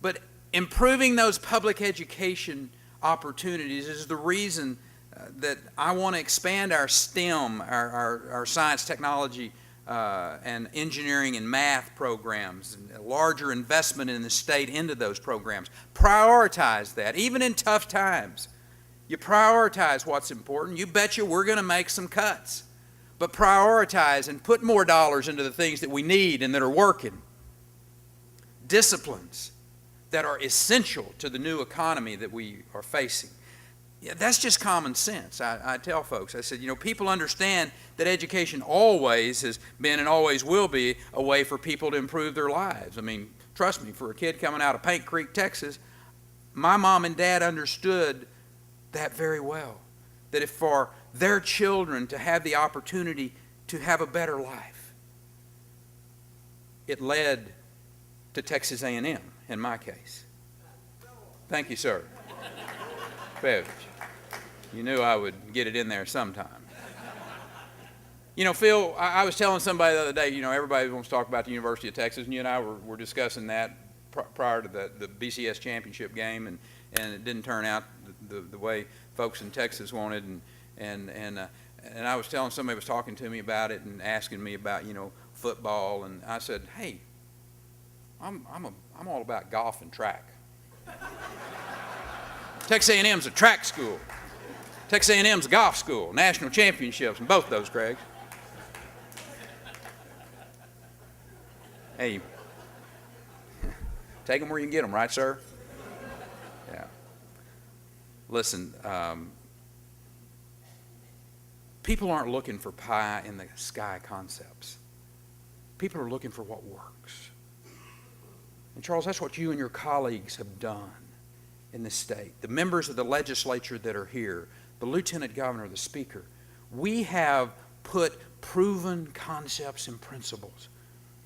But improving those public education opportunities is the reason that I want to expand our STEM, our science, technology, and engineering and math programs, and a larger investment in the state into those programs. Prioritize that, even in tough times. You prioritize what's important. You betcha we're going to make some cuts. But prioritize and put more dollars into the things that we need and that are working. Disciplines that are essential to the new economy that we are facing. Yeah, that's just common sense. I tell folks, I said, people understand that education always has been and always will be a way for people to improve their lives. I mean, trust me, for a kid coming out of Paint Creek, Texas, my mom and dad understood that very well. That if for their children to have the opportunity to have a better life, it led to Texas A&M in my case. Thank you, sir. Beverage. You knew I would get it in there sometime. Phil, I was telling somebody the other day, everybody wants to talk about the University of Texas, and you and I were discussing that prior to the BCS championship game, and it didn't turn out the way folks in Texas wanted, and I was telling somebody was talking to me about it and asking me about, football, and I said, hey, I'm all about golf and track. Texas A&M's a track school. Texas A&M's a golf school. National championships in both those, Craig. Hey, take them where you can get them, right, sir? Yeah. Listen, people aren't looking for pie in the sky concepts. People are looking for what works. And Charles, that's what you and your colleagues have done in this state. The members of the legislature that are here, the lieutenant governor, the speaker, we have put proven concepts and principles.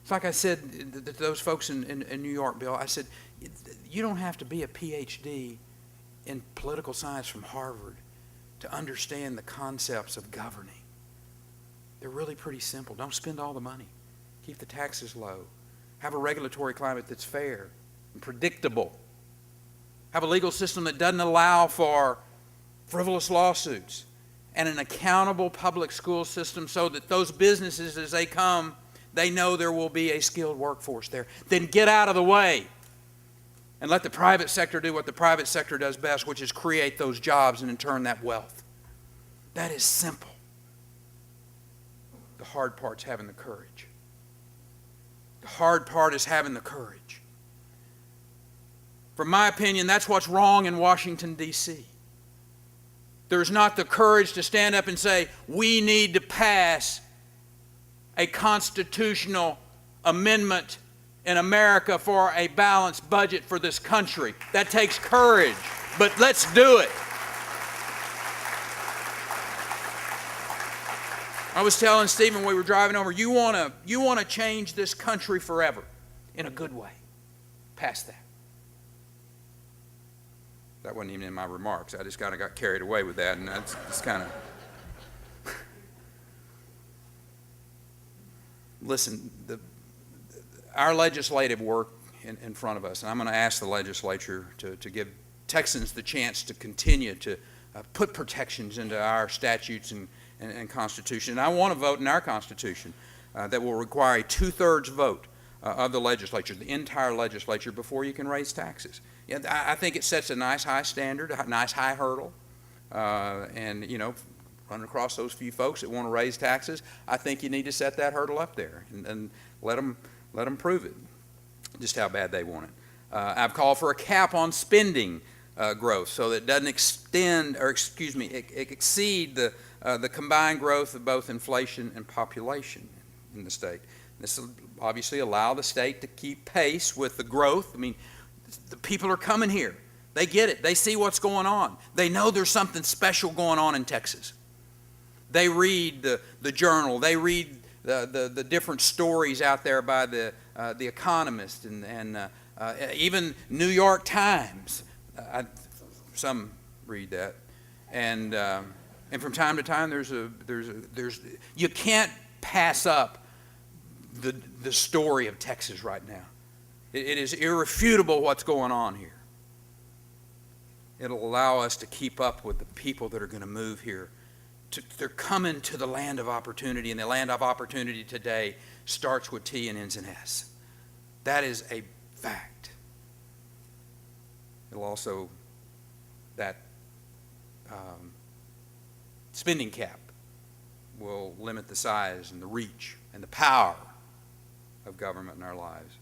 It's like I said to those folks in New York, Bill, I said, you don't have to be a PhD in political science from Harvard to understand the concepts of governing. They're really pretty simple. Don't spend all the money. Keep the taxes low. Have a regulatory climate that's fair and predictable. Have a legal system that doesn't allow for frivolous lawsuits, and an accountable public school system so that those businesses, as they come, they know there will be a skilled workforce there. Then get out of the way and let the private sector do what the private sector does best, which is create those jobs and in turn that wealth. That is simple. The hard part's having the courage. The hard part is having the courage. From my opinion, that's what's wrong in Washington, D.C. There's not the courage to stand up and say, we need to pass a constitutional amendment in America for a balanced budget for this country. That takes courage, but let's do it. I was telling Stephen when we were driving over, you want to change this country forever in a good way. Pass that. That wasn't even in my remarks. I just kind of got carried away with that, and that's kind of... Listen, our legislative work in front of us, and I'm going to ask the legislature to give Texans the chance to continue to put protections into our statutes and Constitution. And I want to vote in our Constitution that will require a 2/3 vote of the legislature, the entire legislature, before you can raise taxes. Yeah, I think it sets a nice high standard, a nice high hurdle, and running across those few folks that want to raise taxes, I think you need to set that hurdle up there and let them prove it, just how bad they want it. I've called for a cap on spending growth so that it doesn't exceed the combined growth of both inflation and population in the state. This will obviously allow the state to keep pace with the growth. I mean, the people are coming here. They get it. They see what's going on. They know there's something special going on in Texas. They read the journal. They read the different stories out there by the Economist and even New York Times. Some read that, and from time to time there's you can't pass up the story of Texas right now. It is irrefutable what's going on here. It'll allow us to keep up with the people that are going to move here. They're coming to the land of opportunity, and the land of opportunity today starts with T and ends in S. That is a fact. It'll also, that spending cap will limit the size and the reach and the power of government in our lives.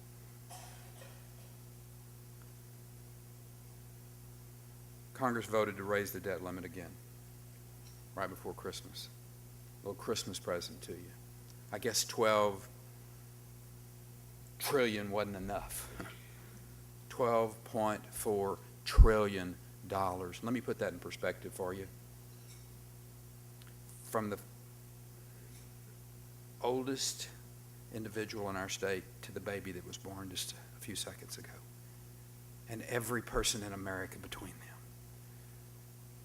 Congress voted to raise the debt limit again, right before Christmas. A little Christmas present to you. I guess 12 trillion wasn't enough. $12.4 trillion. Let me put that in perspective for you. From the oldest individual in our state to the baby that was born just a few seconds ago. And every person in America between them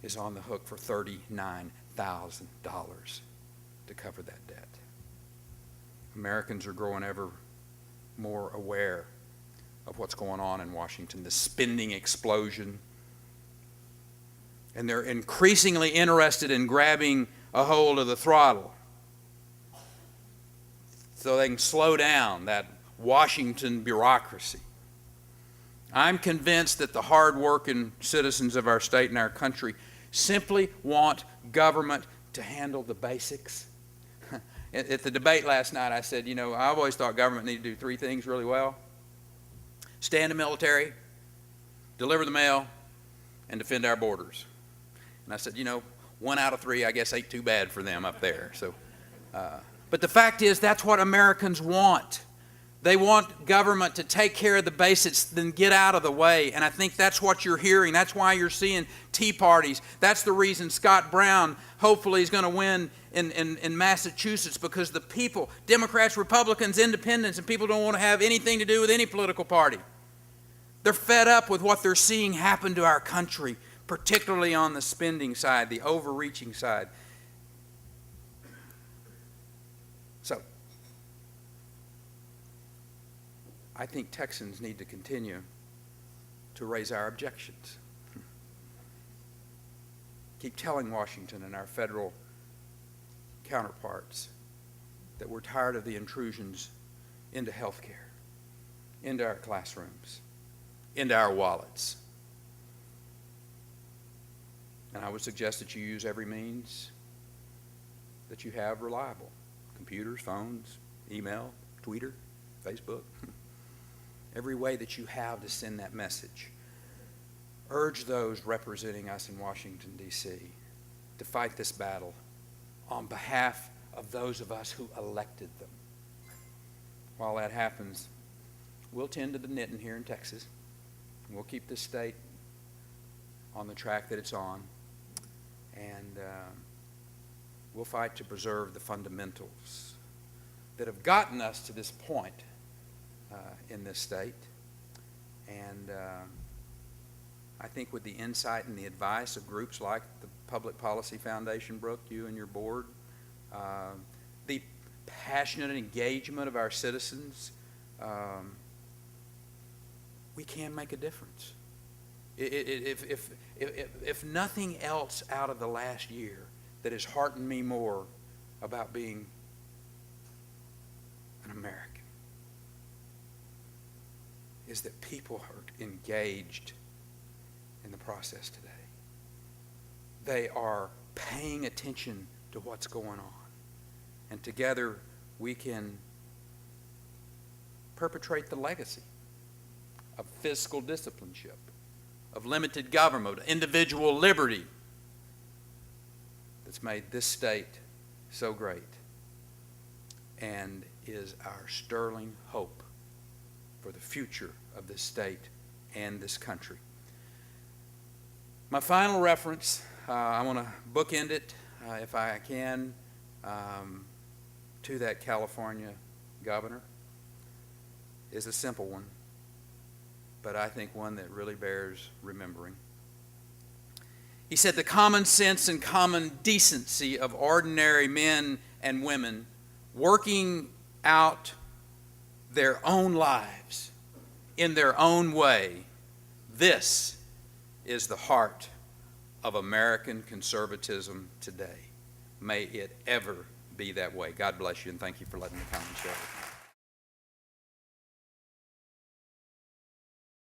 is on the hook for $39,000 to cover that debt. Americans are growing ever more aware of what's going on in Washington, the spending explosion. And they're increasingly interested in grabbing a hold of the throttle so they can slow down that Washington bureaucracy. I'm convinced that the hard-working citizens of our state and our country simply want government to handle the basics. At the debate last night, I said, I always thought government needed to do three things really well: stay in the military, deliver the mail, and defend our borders. And I said, 1 out of 3, I guess, ain't too bad for them up there. So, but the fact is, that's what Americans want. They want government to take care of the basics, then get out of the way. And I think that's what you're hearing. That's why you're seeing tea parties. That's the reason Scott Brown hopefully is going to win in Massachusetts, because the people, Democrats, Republicans, Independents, and people don't want to have anything to do with any political party. They're fed up with what they're seeing happen to our country, particularly on the spending side, the overreaching side. So, I think Texans need to continue to raise our objections. Keep telling Washington and our federal counterparts that we're tired of the intrusions into health care, into our classrooms, into our wallets. And I would suggest that you use every means that you have reliable: computers, phones, email, Twitter, Facebook. Every way that you have to send that message. Urge those representing us in Washington, D.C. to fight this battle on behalf of those of us who elected them. While that happens, we'll tend to the knitting here in Texas. We'll keep this state on the track that it's on. And we'll fight to preserve the fundamentals that have gotten us to this point in this state. And I think with the insight and the advice of groups like the Public Policy Foundation, Brooke, you and your board, the passionate engagement of our citizens, we can make a difference. If nothing else out of the last year that has heartened me more about being an American is that people are engaged in the process today. They are paying attention to what's going on. And together we can perpetrate the legacy of fiscal discipleship, of limited government, individual liberty that's made this state so great and is our sterling hope for the future of this state and this country. My final reference, I want to bookend it, if I can, to that California governor, is a simple one, but I think one that really bears remembering. He said, "The common sense and common decency of ordinary men and women working out their own lives in their own way. This is the heart of American conservatism today. May it ever be that way. God bless you, and thank you for letting me come and share with you.